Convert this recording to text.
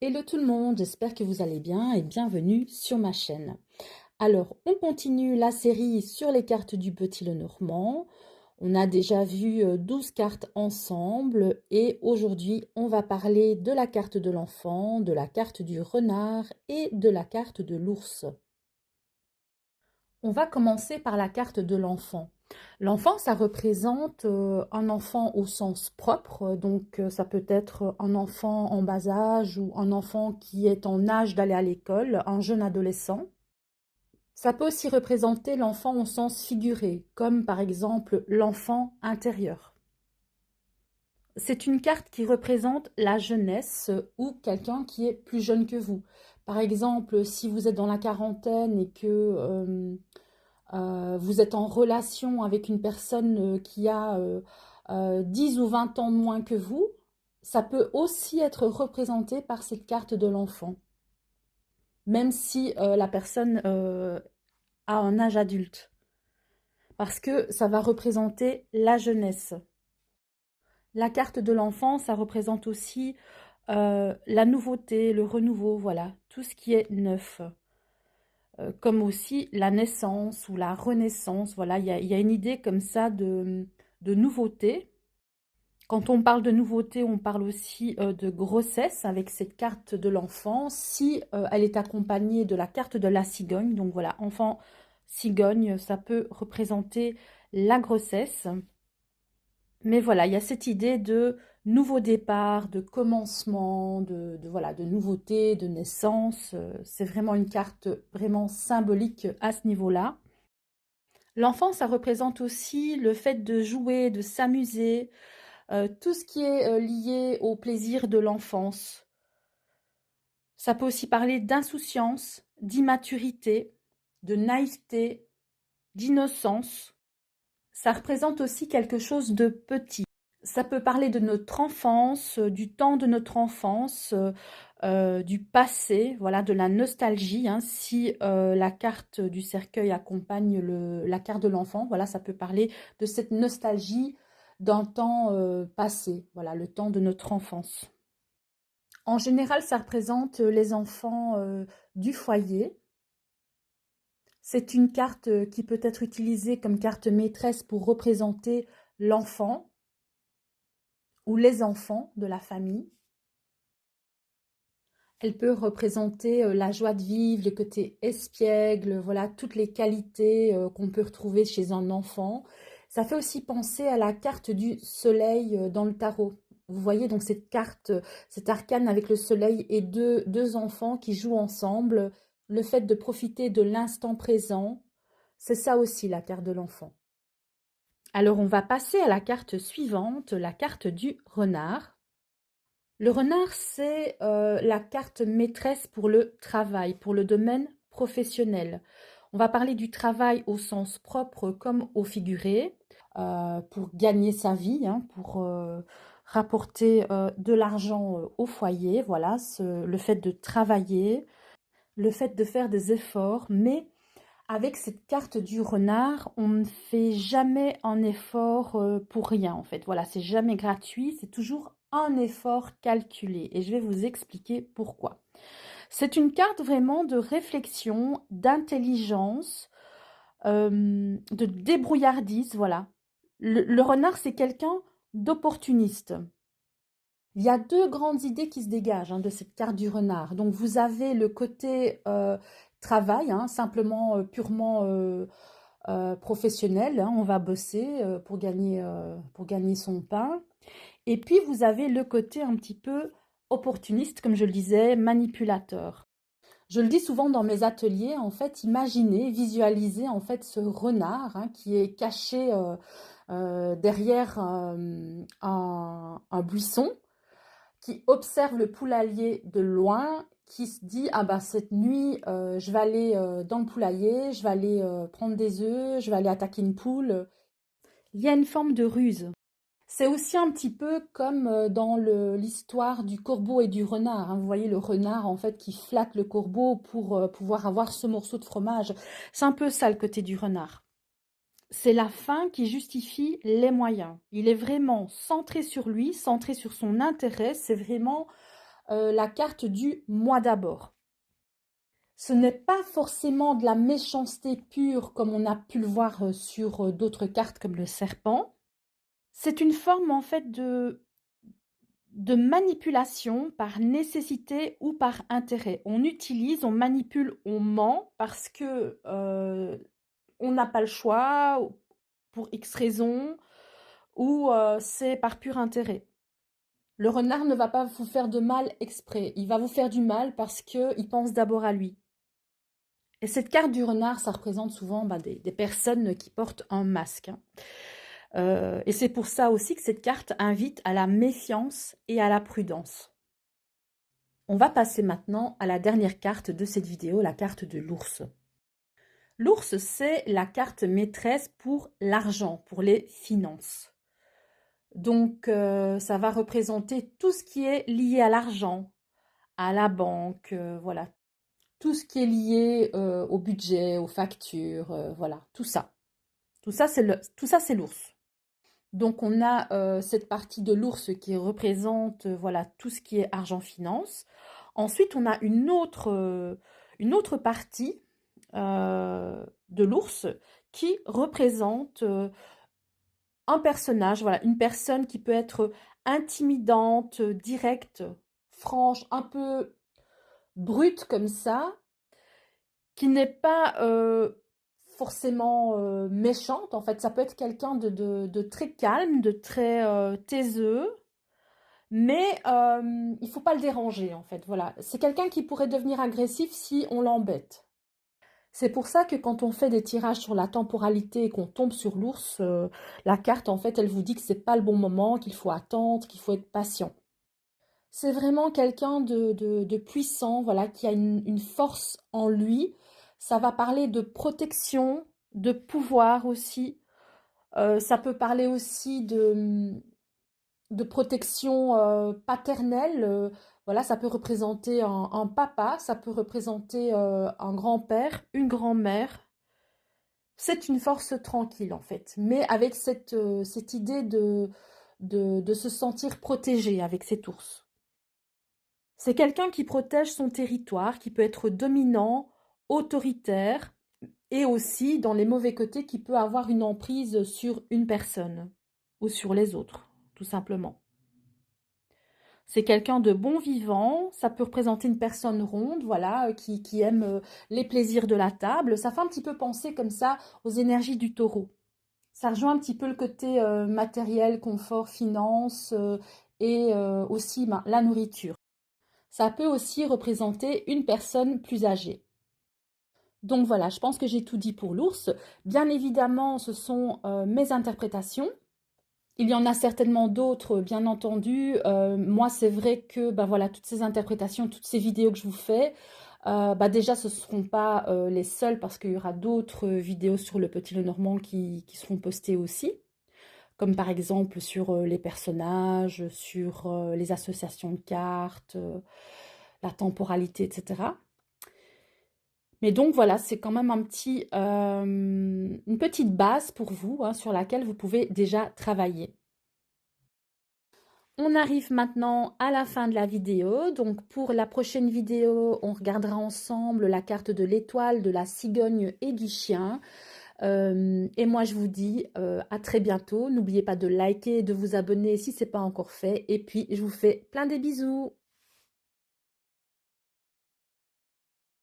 Hello tout le monde, j'espère que vous allez bien et bienvenue sur ma chaîne. Alors, on continue la série sur les cartes du Petit Lenormand. On a déjà vu 12 cartes ensemble et aujourd'hui, on va parler de la carte de l'enfant, de la carte du renard et de la carte de l'ours. On va commencer par la carte de l'enfant. L'enfant, ça représente un enfant au sens propre, donc ça peut être un enfant en bas âge ou un enfant qui est en âge d'aller à l'école, un jeune adolescent. Ça peut aussi représenter l'enfant au sens figuré, comme par exemple l'enfant intérieur. C'est une carte qui représente la jeunesse ou quelqu'un qui est plus jeune que vous. Par exemple, si vous êtes dans la quarantaine et que vous êtes en relation avec une personne qui a 10 ou 20 ans de moins que vous, ça peut aussi être représenté par cette carte de l'enfant, même si la personne a un âge adulte, parce que ça va représenter la jeunesse. La carte de l'enfant, ça représente aussi la nouveauté, le renouveau, voilà, tout ce qui est neuf. Comme aussi la naissance ou la renaissance. Voilà, il y a une idée comme ça de nouveauté. Quand on parle de nouveauté, on parle aussi de grossesse avec cette carte de l'enfant, si elle est accompagnée de la carte de la cigogne. Donc voilà, enfant cigogne, ça peut représenter la grossesse. Mais voilà, il y a cette idée de nouveau départ, de commencement, voilà, de nouveauté, de naissance. C'est vraiment une carte vraiment symbolique à ce niveau-là. L'enfant, ça représente aussi le fait de jouer, de s'amuser, tout ce qui est lié au plaisir de l'enfance. Ça peut aussi parler d'insouciance, d'immaturité, de naïveté, d'innocence. Ça représente aussi quelque chose de petit. Ça peut parler de notre enfance, du temps de notre enfance, du passé, voilà, de la nostalgie, hein. Si la carte du cercueil accompagne la carte de l'enfant, voilà, ça peut parler de cette nostalgie d'un temps passé, voilà, le temps de notre enfance. En général, ça représente les enfants du foyer. C'est une carte qui peut être utilisée comme carte maîtresse pour représenter l'enfant ou les enfants de la famille. Elle peut représenter la joie de vivre, le côté espiègle, voilà, toutes les qualités qu'on peut retrouver chez un enfant. Ça fait aussi penser à la carte du soleil dans le tarot. Vous voyez donc cette carte, cet arcane avec le soleil et deux enfants qui jouent ensemble. Le fait de profiter de l'instant présent, c'est ça aussi la carte de l'enfant. Alors on va passer à la carte suivante, la carte du renard. Le renard, c'est la carte maîtresse pour le travail, pour le domaine professionnel. On va parler du travail au sens propre comme au figuré, pour gagner sa vie, hein, pour rapporter de l'argent au foyer. Voilà, le fait de travailler, le fait de faire des efforts, mais avec cette carte du renard, on ne fait jamais un effort pour rien en fait. Voilà, c'est jamais gratuit, c'est toujours un effort calculé. Et je vais vous expliquer pourquoi. C'est une carte vraiment de réflexion, d'intelligence, de débrouillardise, voilà. Le renard, c'est quelqu'un d'opportuniste. Il y a deux grandes idées qui se dégagent de cette carte du renard. Donc, vous avez le côté travail, hein, simplement purement professionnel. Hein, on va bosser pour gagner son pain. Et puis, vous avez le côté un petit peu opportuniste, comme je le disais, manipulateur. Je le dis souvent dans mes ateliers, en fait, imaginez, visualisez en fait ce renard hein, qui est caché derrière un buisson, qui observe le poulailler de loin, qui se dit ah bah cette nuit je vais aller dans le poulailler, je vais aller prendre des œufs, je vais aller attaquer une poule. Il y a une forme de ruse. C'est aussi un petit peu comme dans l'histoire du corbeau et du renard. Hein. Vous voyez le renard en fait qui flatte le corbeau pour pouvoir avoir ce morceau de fromage. C'est un peu ça le côté du renard. C'est la fin qui justifie les moyens. Il est vraiment centré sur lui, centré sur son intérêt. C'est vraiment la carte du mois d'abord. Ce n'est pas forcément de la méchanceté pure comme on a pu le voir sur d'autres cartes comme le serpent. C'est une forme en fait de manipulation par nécessité ou par intérêt. On utilise, on manipule, on ment parce que on n'a pas le choix pour X raisons ou c'est par pur intérêt. Le renard ne va pas vous faire de mal exprès, il va vous faire du mal parce qu'il pense d'abord à lui. Et cette carte du renard, ça représente souvent des personnes qui portent un masque. Et c'est pour ça aussi que cette carte invite à la méfiance et à la prudence. On va passer maintenant à la dernière carte de cette vidéo, la carte de l'ours. L'ours, c'est la carte maîtresse pour l'argent, pour les finances. Donc, ça va représenter tout ce qui est lié à l'argent, à la banque, voilà. Tout ce qui est lié au budget, aux factures, voilà, tout ça. Tout ça, c'est l'ours. Donc, on a cette partie de l'ours qui représente voilà, tout ce qui est argent-finance. Ensuite, on a une autre partie de l'ours qui représente un personnage, voilà, une personne qui peut être intimidante, directe, franche, un peu brute comme ça, qui n'est pas forcément méchante. En fait, ça peut être quelqu'un de très calme, de très taiseux, mais il ne faut pas le déranger, en fait. Voilà, c'est quelqu'un qui pourrait devenir agressif si on l'embête. C'est pour ça que quand on fait des tirages sur la temporalité et qu'on tombe sur l'ours, la carte, en fait, elle vous dit que c'est pas le bon moment, qu'il faut attendre, qu'il faut être patient. C'est vraiment quelqu'un de puissant, voilà, qui a une force en lui. Ça va parler de protection, de pouvoir aussi. Ça peut parler aussi de protection paternelle. Voilà, ça peut représenter un papa, ça peut représenter un grand-père, une grand-mère. C'est une force tranquille en fait, mais avec cette idée de se sentir protégé avec cet ours. C'est quelqu'un qui protège son territoire, qui peut être dominant, autoritaire, et aussi, dans les mauvais côtés, qui peut avoir une emprise sur une personne ou sur les autres, tout simplement. C'est quelqu'un de bon vivant, ça peut représenter une personne ronde, voilà, qui aime les plaisirs de la table. Ça fait un petit peu penser comme ça aux énergies du taureau. Ça rejoint un petit peu le côté matériel, confort, finance et aussi la nourriture. Ça peut aussi représenter une personne plus âgée. Donc voilà, je pense que j'ai tout dit pour l'ours. Bien évidemment, ce sont mes interprétations. Il y en a certainement d'autres, bien entendu. Moi, c'est vrai que voilà, toutes ces interprétations, toutes ces vidéos que je vous fais, déjà, ce ne seront pas les seules parce qu'il y aura d'autres vidéos sur le Petit Lenormand qui seront postées aussi. Comme par exemple sur les personnages, sur les associations de cartes, la temporalité, etc. Mais donc voilà, c'est quand même une petite base pour vous hein, sur laquelle vous pouvez déjà travailler. On arrive maintenant à la fin de la vidéo. Donc pour la prochaine vidéo, on regardera ensemble la carte de l'étoile, de la cigogne et du chien. Et moi, je vous dis à très bientôt. N'oubliez pas de liker et de vous abonner si ce n'est pas encore fait. Et puis, je vous fais plein de bisous.